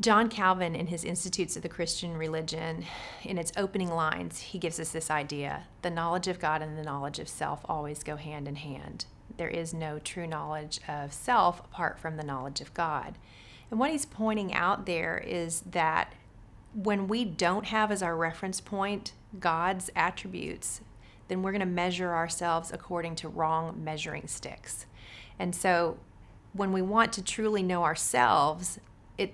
John Calvin, in his Institutes of the Christian Religion, in its opening lines, he gives us this idea: the knowledge of God and the knowledge of self always go hand in hand. There is no true knowledge of self apart from the knowledge of God. And what he's pointing out there is that when we don't have as our reference point God's attributes, then we're going to measure ourselves according to wrong measuring sticks. And so when we want to truly know ourselves, it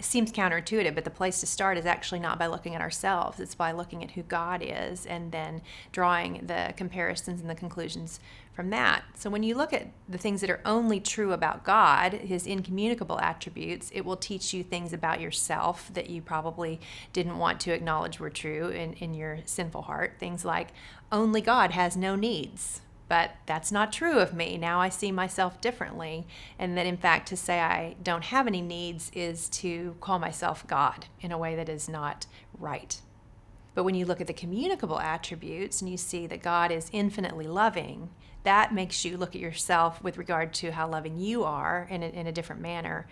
seems counterintuitive, but the place to start is actually not by looking at ourselves. It's by looking at who God is and then drawing the comparisons and the conclusions from that. So when you look at the things that are only true about God, his incommunicable attributes, it will teach you things about yourself that you probably didn't want to acknowledge were true in your sinful heart. Things like, only God has no needs. But that's not true of me. Now I see myself differently. And that, in fact, to say I don't have any needs is to call myself God in a way that is not right. But when you look at the communicable attributes and you see that God is infinitely loving, that makes you look at yourself with regard to how loving you are in a different manner.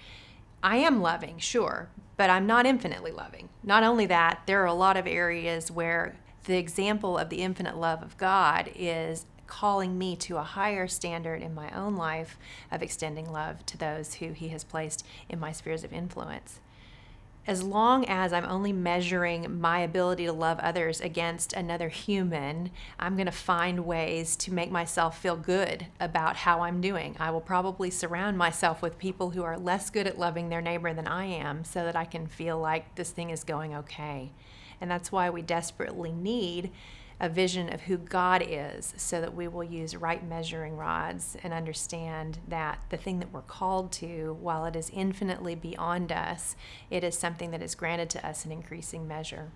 I am loving, sure, but I'm not infinitely loving. Not only that, there are a lot of areas where the example of the infinite love of God is calling me to a higher standard in my own life of extending love to those who he has placed in my spheres of influence. As long as I'm only measuring my ability to love others against another human, I'm going to find ways to make myself feel good about how I'm doing. I will probably surround myself with people who are less good at loving their neighbor than I am so that I can feel like this thing is going okay. And that's why we desperately need a vision of who God is, so that we will use right measuring rods and understand that the thing that we're called to, while it is infinitely beyond us, it is something that is granted to us in increasing measure.